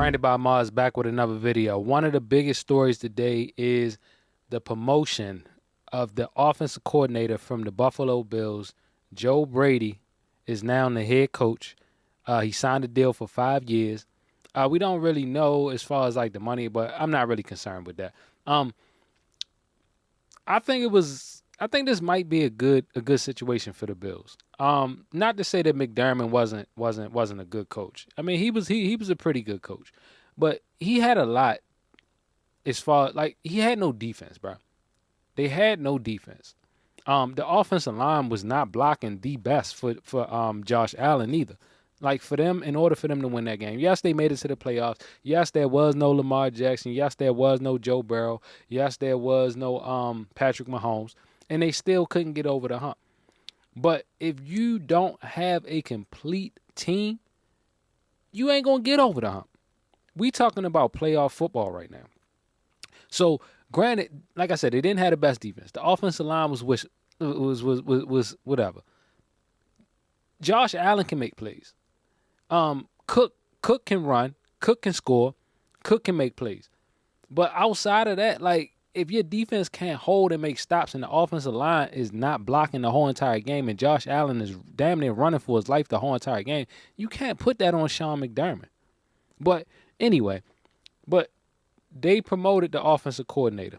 Branded by Mars back with another video. One of the biggest stories today is the promotion of the offensive coordinator from the Buffalo Bills. Joe Brady is now the head coach. He signed a deal for 5 years. We don't really know as far as like the money, but I'm not really concerned with that. I think this might be a good situation for the Bills. Not to say that McDermott wasn't a good coach. I mean, he was a pretty good coach, but he had a lot as far like he had no defense, bro. They had no defense. The offensive line was not blocking the best for Josh Allen either. Like for them, in order for them to win that game, yes, they made it to the playoffs. Yes, there was no Lamar Jackson. Yes, there was no Joe Burrow. Yes, there was no Patrick Mahomes, and they still couldn't get over the hump. But if you don't have a complete team, you ain't gonna get over the hump. We talking about playoff football right now. So, granted, like I said, they didn't have the best defense. The offensive line was whatever. Josh Allen can make plays. Cook can run. Cook can score. Cook can make plays. But outside of that, like, if your defense can't hold and make stops and the offensive line is not blocking the whole entire game and Josh Allen is damn near running for his life the whole entire game, you can't put that on Sean McDermott. But anyway, they promoted the offensive coordinator,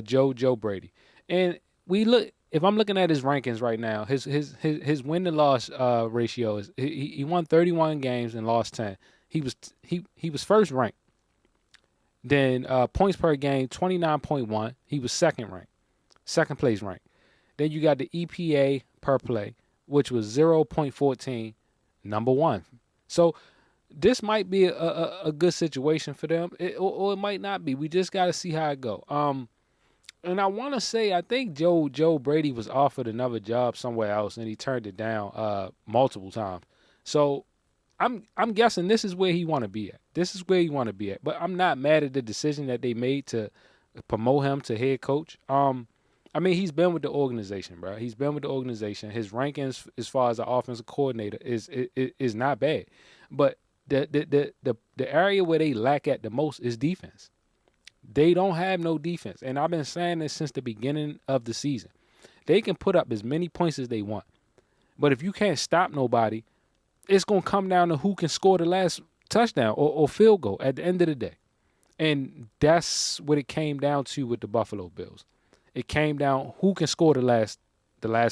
Joe Brady. And if I'm looking at his rankings right now, his win to loss ratio is he won 31 games and lost 10. He was first ranked. Then points per game, 29.1. He was second place ranked. Then you got the EPA per play, which was 0.14, number one. So this might be a good situation for them, or it might not be. We just got to see how it go. And I want to say, I think Joe Brady was offered another job somewhere else, and he turned it down multiple times. So I'm guessing this is where he want to be at. But I'm not mad at the decision that they made to promote him to head coach. I mean, he's been with the organization, bro. He's been with the organization. His rankings as far as the offensive coordinator is not bad. But the area where they lack at the most is defense. They don't have no defense. And I've been saying this since the beginning of the season. They can put up as many points as they want. But if you can't stop nobody, it's going to come down to who can score the last touchdown or field goal at the end of the day. And that's what it came down to with the Buffalo Bills. It came down who can score the last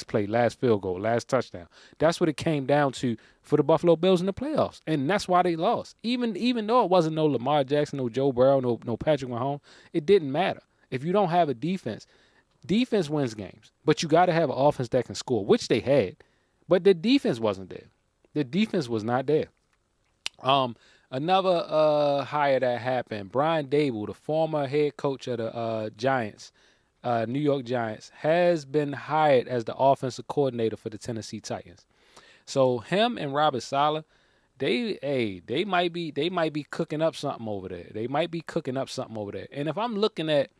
play, last field goal, last touchdown. That's what it came down to for the Buffalo Bills in the playoffs. And that's why they lost. Even though it wasn't no Lamar Jackson, no Joe Burrow, no Patrick Mahomes, it didn't matter. If you don't have a defense wins games. But you got to have an offense that can score, which they had. But the defense wasn't there. The defense was not there. Another hire that happened, Brian Daboll, the former head coach of the Giants, New York Giants, has been hired as the offensive coordinator for the Tennessee Titans. So him and Robert Saleh, they might be cooking up something over there. And if I'm looking at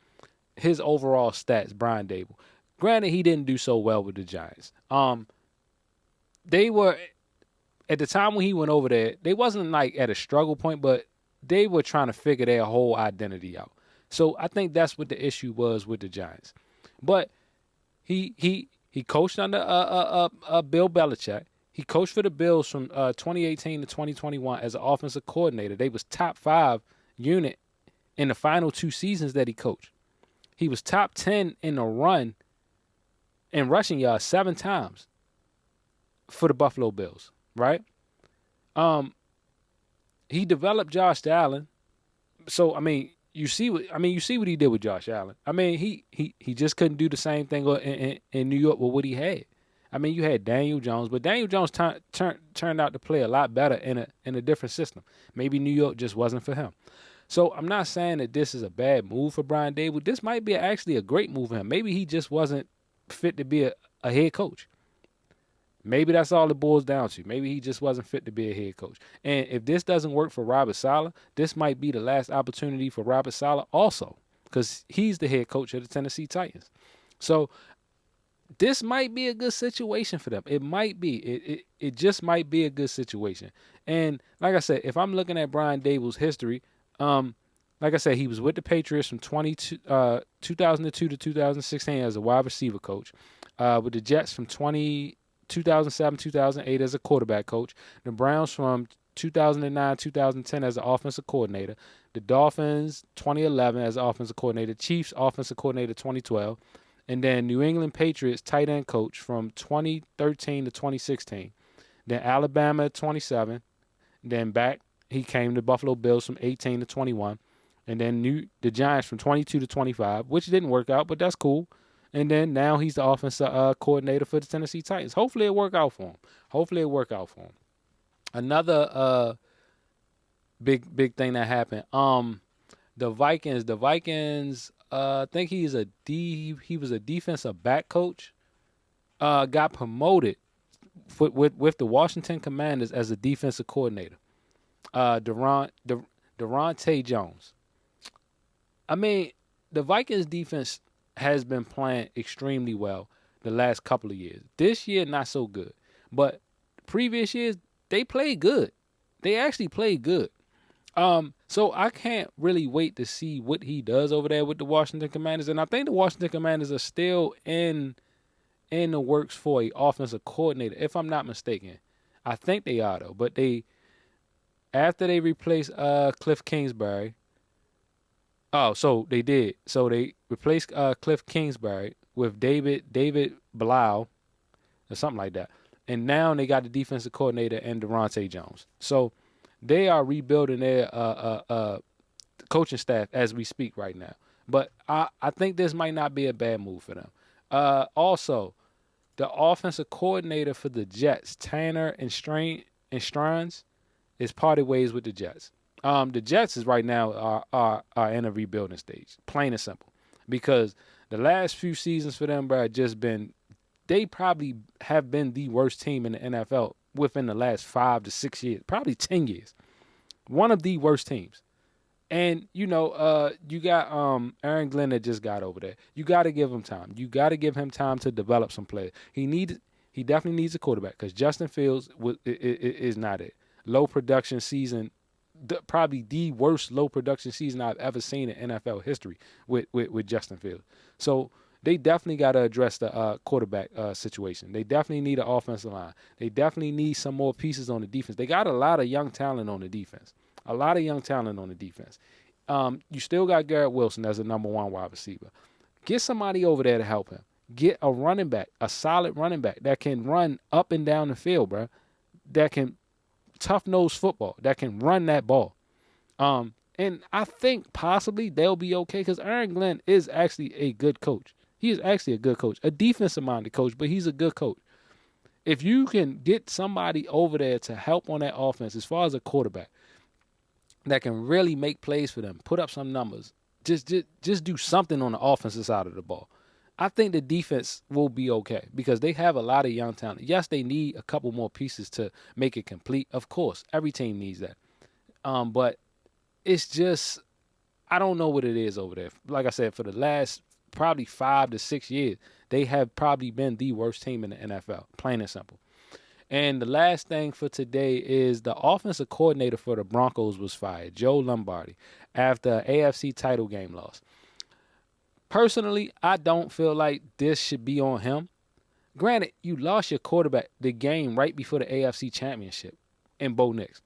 his overall stats, Brian Daboll, granted he didn't do so well with the Giants. They were at the time when he went over there, they wasn't like at a struggle point, but they were trying to figure their whole identity out. So I think that's what the issue was with the Giants. But he coached under Bill Belichick. He coached for the Bills from 2018 to 2021 as an offensive coordinator. They was top 5 unit in the final 2 seasons that he coached. He was top 10 in the run and rushing yards 7 times for the Buffalo Bills, right? He developed Josh Allen. So you see what he did with Josh Allen. I mean, he just couldn't do the same thing in New York with what he had. I mean, you had Daniel Jones, but Daniel Jones turned out to play a lot better in a different system. Maybe New York just wasn't for him. So I'm not saying that this is a bad move for Brian Daboll. This might be actually a great move for him. Maybe he just wasn't fit to be a head coach. Maybe that's all it boils down to. Maybe he just wasn't fit to be a head coach. And if this doesn't work for Robert Saleh, this might be the last opportunity for Robert Saleh also, because he's the head coach of the Tennessee Titans. So this might be a good situation for them. It might be. It just might be a good situation. And like I said, if I'm looking at Brian Daboll's history, like I said, he was with the Patriots from 2002 to 2016 as a wide receiver coach. With the Jets from 2007, 2008 as a quarterback coach. The Browns from 2009, 2010 as an offensive coordinator. The Dolphins 2011 as an offensive coordinator. Chiefs offensive coordinator 2012. And then New England Patriots tight end coach from 2013 to 2016. Then Alabama 27. Then back he came to Buffalo Bills from 18 to 21. And then the Giants from 22 to 25, which didn't work out, but that's cool. And then now he's the offensive coordinator for the Tennessee Titans. Hopefully it work out for him. Another big thing that happened. The Vikings. I think he was a defensive back coach. Got promoted with the Washington Commanders as a defensive coordinator. Daronte Jones. I mean, the Vikings defense has been playing extremely well the last couple of years. This year, not so good. But previous years, they played good. They actually played good. So I can't really wait to see what he does over there with the Washington Commanders. And I think the Washington Commanders are still in the works for an offensive coordinator, if I'm not mistaken. I think they are, though. But after they replaced Cliff Kingsbury. Oh, so they did. So they replaced Cliff Kingsbury with David Blau or something like that. And now they got the defensive coordinator and Daronte Jones. So they are rebuilding their coaching staff as we speak right now. But I think this might not be a bad move for them. Also, the offensive coordinator for the Jets, Tanner and Strands, is parted ways with the Jets. The Jets is right now are in a rebuilding stage, plain and simple, because the last few seasons for them, bro, they probably have been the worst team in the NFL within the last 5 to 6 years, probably 10 years. One of the worst teams. And, you got Aaron Glenn that just got over there. You got to give him time. You got to give him time to develop some players. He definitely needs a quarterback because Justin Fields is not it. Low production season. Probably the worst low production season I've ever seen in NFL history with Justin Fields. So they definitely got to address the quarterback situation. They definitely need an offensive line. They definitely need some more pieces on the defense. They got a lot of young talent on the defense. You still got Garrett Wilson as the number one wide receiver. Get somebody over there to help him. Get a running back, a solid running back that can run up and down the field, bro. That can tough-nosed football, that can run that ball. And I think possibly they'll be okay because Aaron Glenn is actually a good coach. He is actually a good coach, a defensive-minded coach, but he's a good coach. If you can get somebody over there to help on that offense as far as a quarterback that can really make plays for them, put up some numbers, just do something on the offensive side of the ball, I think the defense will be okay because they have a lot of young talent. Yes, they need a couple more pieces to make it complete. Of course, every team needs that. But it's just, I don't know what it is over there. Like I said, for the last probably 5 to 6 years, they have probably been the worst team in the NFL, plain and simple. And the last thing for today is the offensive coordinator for the Broncos was fired, Joe Lombardi, after an AFC title game loss. Personally, I don't feel like this should be on him. Granted, you lost your quarterback the game right before the AFC Championship in Bo Nix.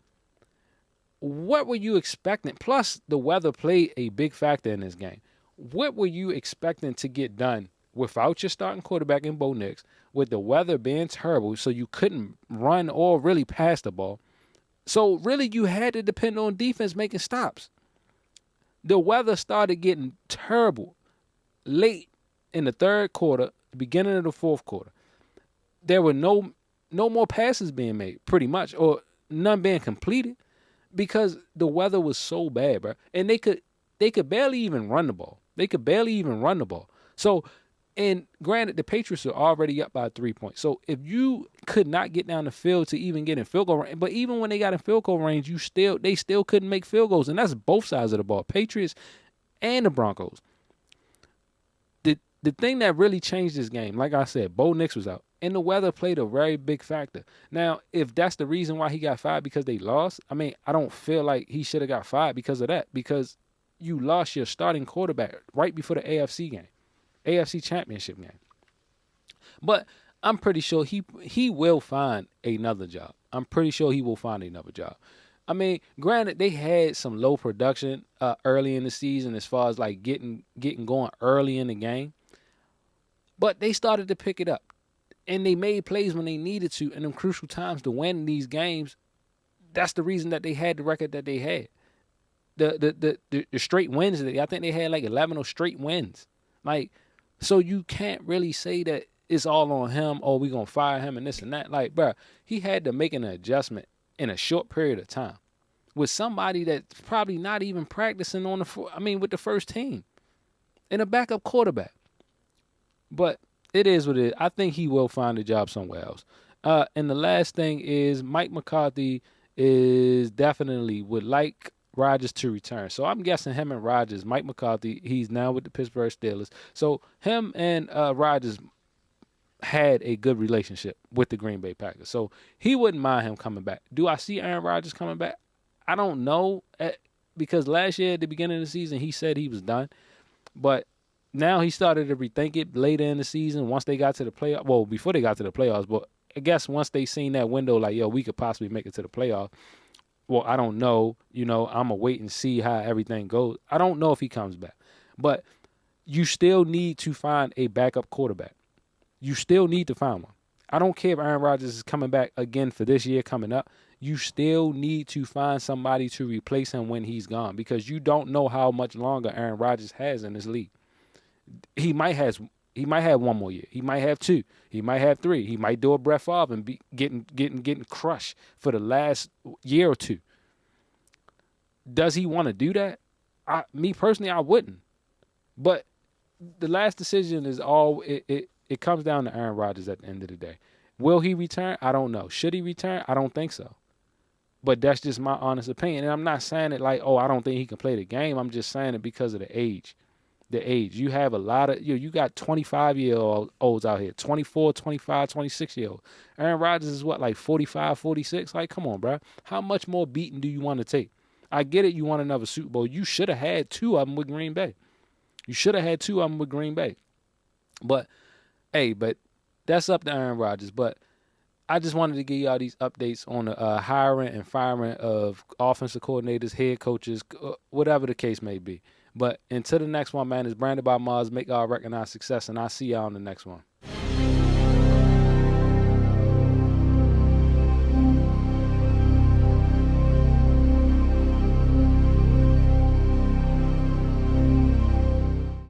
What were you expecting? Plus, the weather played a big factor in this game. What were you expecting to get done without your starting quarterback in Bo Nix, with the weather being terrible so you couldn't run or really pass the ball? So, really, you had to depend on defense making stops. The weather started getting terrible late in the third quarter, the beginning of the fourth quarter. There were no more passes being made, pretty much, or none being completed because the weather was so bad, bro. And they could barely even run the ball. So, and granted, the Patriots are already up by 3 points. So if you could not get down the field to even get in field goal range, but even when they got in field goal range, they still couldn't make field goals, and that's both sides of the ball, Patriots and the Broncos. the thing that really changed this game, like I said, Bo Nix was out. And the weather played a very big factor. Now, if that's the reason why he got fired because they lost, I mean, I don't feel like he should have got fired because of that. Because you lost your starting quarterback right before the AFC game, AFC Championship game. But I'm pretty sure he will find another job. I'm pretty sure he will find another job. I mean, granted, they had some low production early in the season as far as like getting going early in the game. But they started to pick it up. And they made plays when they needed to in them crucial times to win these games. That's the reason that they had the record that they had. The straight wins. I think they had like 11 or straight wins. Like, so you can't really say that it's all on him, or we going to fire him and this and that. Like, bro, he had to make an adjustment in a short period of time with somebody that's probably not even practicing with the first team and a backup quarterback. But it is what it is. I think he will find a job somewhere else. And the last thing is Mike McCarthy is definitely would like Rodgers to return. So I'm guessing him and Rodgers, Mike McCarthy, he's now with the Pittsburgh Steelers. So him and Rodgers had a good relationship with the Green Bay Packers. So he wouldn't mind him coming back. Do I see Aaron Rodgers coming back? I don't know. Because last year at the beginning of the season, he said he was done. But now he started to rethink it later in the season once they got to the playoffs. Well, before they got to the playoffs, but I guess once they seen that window, like, yo, we could possibly make it to the playoffs. Well, I don't know. I'm going to wait and see how everything goes. I don't know if he comes back. But you still need to find a backup quarterback. You still need to find one. I don't care if Aaron Rodgers is coming back again for this year coming up. You still need to find somebody to replace him when he's gone because you don't know how much longer Aaron Rodgers has in this league. He might have one more year. He might have two. He might have three. He might do a Brett Favre and be getting crushed for the last year or two. Does he want to do that? Me personally, I wouldn't. But the last decision is all it comes down to Aaron Rodgers at the end of the day. Will he return? I don't know. Should he return? I don't think so. But that's just my honest opinion. And I'm not saying it like, I don't think he can play the game. I'm just saying it because of the age. You have a lot of, you got 25-year-olds out here, 24, 25, 26-year-olds. Aaron Rodgers is what, like 45, 46? Like, come on, bro. How much more beating do you want to take? I get it, you want another Super Bowl. You should have had two of them with Green Bay. But, hey, that's up to Aaron Rodgers. But I just wanted to give y'all these updates on the hiring and firing of offensive coordinators, head coaches, whatever the case may be. But until the next one, man, it's branded by Mars. Make y'all recognize success, and I'll see y'all on the next one.